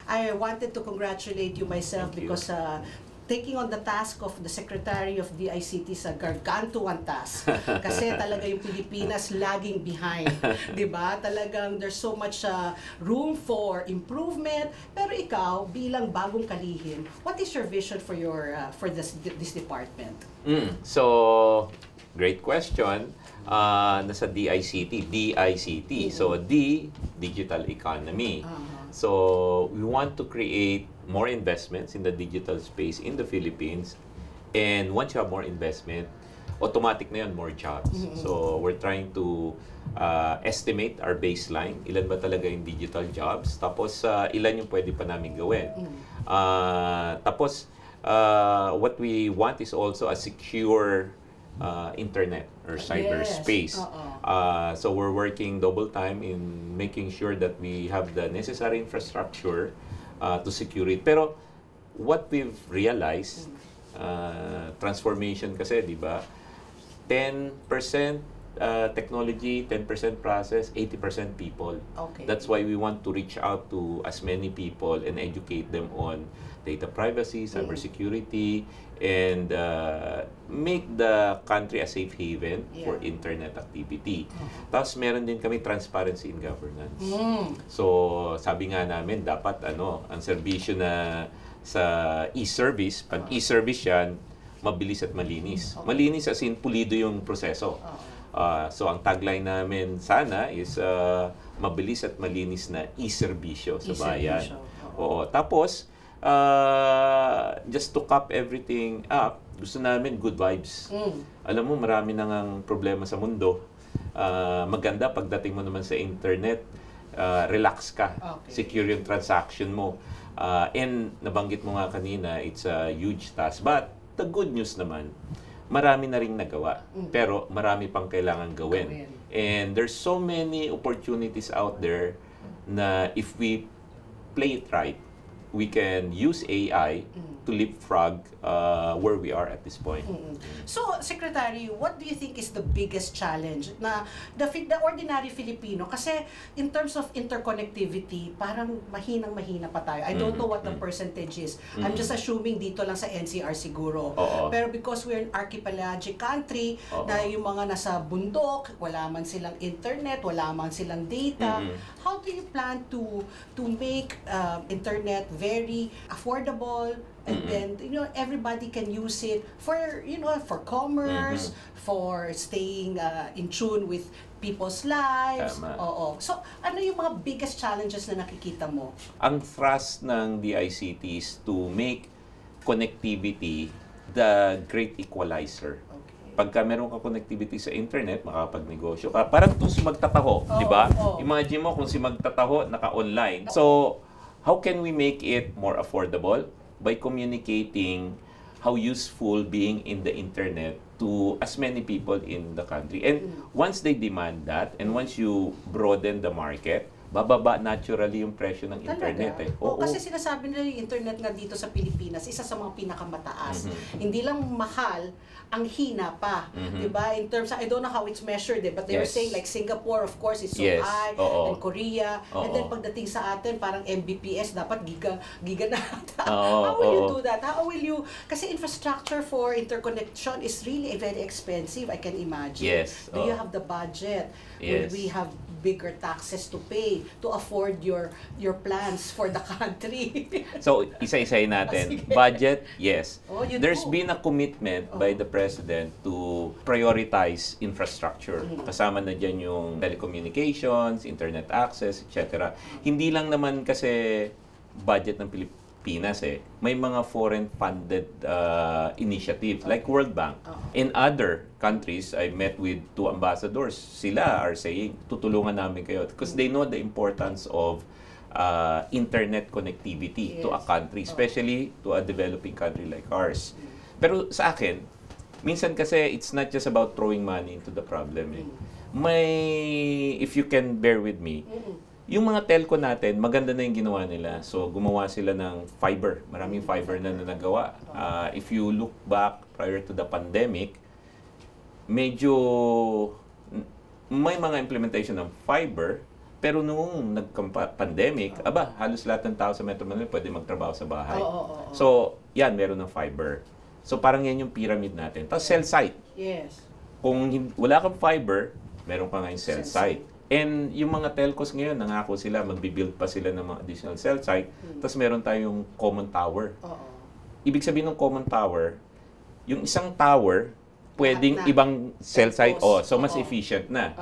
I wanted to congratulate you myself Thank you. because taking on the task of the Secretary of DICT is a gargantuan task. Kasi talaga yung Pilipinas lagging behind. Diba? Talagang there's so much room for improvement. Pero ikaw, bilang bagong kalihim, what is your vision for for this department? So, great question. Nasa DICT. So, D, digital economy. So, we want to create more investments in the digital space in the Philippines. And once you have more investment, automatic na yun, more jobs. So, we're trying to estimate our baseline. Ilan ba talaga yung digital jobs? Tapos, ilan yung pwede pa namin gawin? Tapos, what we want is also a secure internet or cyberspace. So we're working double time in making sure that we have the necessary infrastructure to secure it. Pero what we've realized, transformation kasi, di ba? 10% technology, 10% process, 80% people. Okay. That's why we want to reach out to as many people and educate them on data privacy, cybersecurity, and make the country a safe haven for internet activity. Tapos meron din kami transparency in governance. So sabi nga namin, dapat ang serbisyo na sa e-service, pag e-service yan, mabilis at malinis. Malinis as in pulido yung proseso. So ang tagline namin sana is mabilis at malinis na e-serbisyo sa bayan. Oo. Tapos, just to cap everything up, gusto namin good vibes. Alam mo, marami nang problema sa mundo. Maganda pagdating mo naman sa internet, relax ka. Secure yung transaction mo. And nabanggit mo nga kanina, it's a huge task. But the good news naman, marami na ring nagawa. Pero marami pang kailangan gawin. And there's so many opportunities out there na if we play it right, we can use AI to leapfrog where we are at this point. So, Secretary, what do you think is the biggest challenge na the ordinary Filipino? Kasi in terms of interconnectivity, parang mahinang-mahina pa tayo. I don't know what the percentage is. I'm just assuming dito lang sa NCR siguro. Pero because we're an archipelagic country, na yung mga nasa bundok, wala man silang internet, wala man silang data, how do you plan to make internet very affordable, and then everybody can use it for for commerce, for staying in tune with people's lives. So ano yung mga biggest challenges na nakikita mo? Ang thrust ng DICT is to make connectivity the great equalizer. Pagka meron ka connectivity sa internet, makakapagnegosyo ka. Parang kung si magtataho, di ba? Imagine mo kung si magtataho naka-online. So, how can we make it more affordable? By communicating how useful being in the internet to as many people in the country. And once they demand that, and once you broaden the market, bababa naturally yung presyo ng internet. Kasi sinasabi nila yung internet nga dito sa Pilipinas, isa sa mga pinakamataas. Hindi lang mahal, ang hina pa. Diba? In terms of, I don't know how it's measured, but they were saying like Singapore, of course, is so high, and Korea, and then pagdating sa atin, parang Mbps, dapat giga na. How will you do that? How will you, kasi infrastructure for interconnection is really very expensive, I can imagine. Do you have the budget? Will we have bigger taxes to pay to afford your plans for the country? So, isa-isahin natin. Budget, yes. There's been a commitment by the President to prioritize infrastructure. Kasama na dyan yung telecommunications, internet access, etc. Hindi lang naman kasi budget ng Pilipinas may mga foreign funded initiative like World Bank. In other countries, I met with 2 ambassadors. Sila are saying, tutulungan namin kayo because they know the importance of internet connectivity to a country, especially to a developing country like ours. Pero sa akin, minsan kasi it's not just about throwing money into the problem. If you can bear with me, yung mga telco natin, maganda na yung ginawa nila. So, gumawa sila ng fiber. Maraming fiber na nagawa. If you look back prior to the pandemic, medyo may mga implementation ng fiber, Pero nung nagka-pandemic, halos lahat ng tao sa Metro Manila pwede magtrabaho sa bahay. So, yan, meron ng fiber. So, parang yan yung pyramid natin. Tapos, cell site. Yes. Kung wala kang fiber, meron ka ngayon cell site. And yung mga telcos ngayon, nangako sila, magbibuild pa sila ng mga additional cell site. Tapos, meron tayong common tower. Ibig sabihin ng common tower, yung isang tower, pwedeng ibang cell site. So, mas efficient na.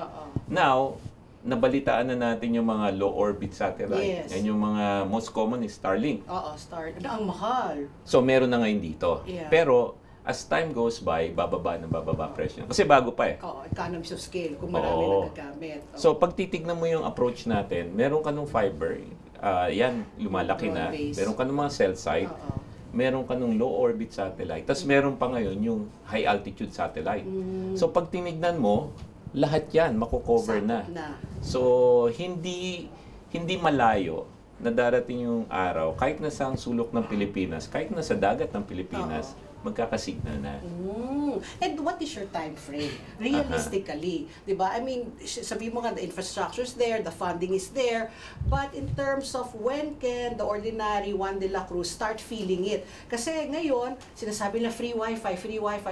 Now, nabalitaan na natin yung mga low orbit satellite. Yes. Yan yung mga most common is Starlink. Starlink. Ang mahal. So meron na ngayon dito. Yeah. Pero as time goes by, bababa presyo. Kasi bago pa eh. Economies of scale kung marami na nagagamit. So pag titignan mo yung approach natin, meron ka nung fiber, yan, lumalaki na. Meron ka nung mga cell site. Meron ka nung low orbit satellite. Tapos meron pa ngayon yung high altitude satellite. So pag tinignan mo, lahat yan mako-cover na. So hindi malayo na darating yung araw kahit nasa sulok ng Pilipinas, kahit nasa dagat ng Pilipinas, magkakasignal na. And what is your time frame? Realistically, di ba? I mean, sabi mo nga, the infrastructure is there, the funding is there, but in terms of when can the ordinary Juan de la Cruz start feeling it? Kasi ngayon, sinasabi na free wifi,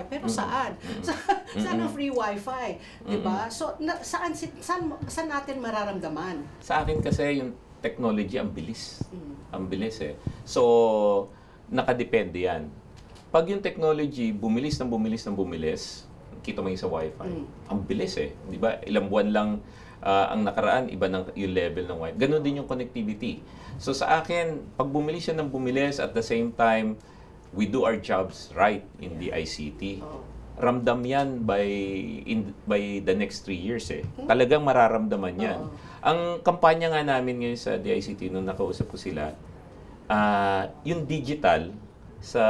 pero saan? Saan ang free wifi? Di ba? So, saan natin mararamdaman? Sa akin kasi yung technology, ang bilis. Ang bilis eh. So, nakadepende yan. Pag yung technology bumilis, kita mo yung sa Wi-Fi. Ang bilis eh. Di ba? Ilang buwan lang ang nakaraan, iba ng yung level ng Wi-Fi. Ganon din yung connectivity. So sa akin, pag bumilis siya ng bumilis, at the same time, we do our jobs right in the ICT. Ramdam yan by the next 3 years eh. Talagang mararamdaman yan. Ang kampanya nga namin ngayon sa DICT, nung nakausap ko sila, yung digital, sa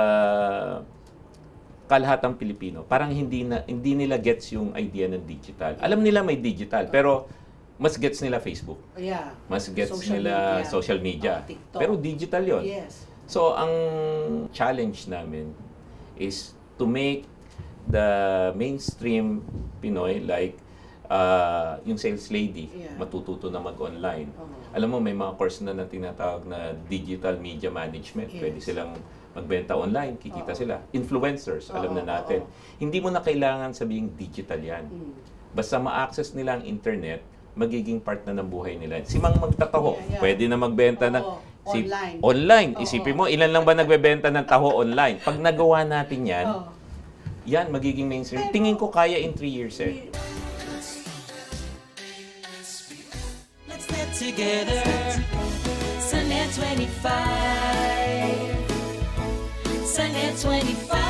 kalahatang Pilipino, parang hindi nila gets yung idea ng digital. Alam nila may digital, pero mas gets nila Facebook. Mas gets nila social media. Pero digital yon. Yes. So, ang challenge namin is to make the mainstream Pinoy like yung sales lady matututo na mag-online. Alam mo, may mga course na tinatawag na digital media management. Pwede silang magbenta online, kikita sila. Influencers, alam na natin. Hindi mo na kailangan sabihing digital yan. Basta ma-access nila ang internet, magiging part na ng buhay nila. Si Mang magtataho, pwede na magbenta ng online. Isipin mo, ilan lang ba nagbebenta ng taho online? Pag nagawa natin yan, yan, magiging mainstream. Tingin ko kaya in 3 years eh. Let's get together, Sunnet 25. Sunnet 25.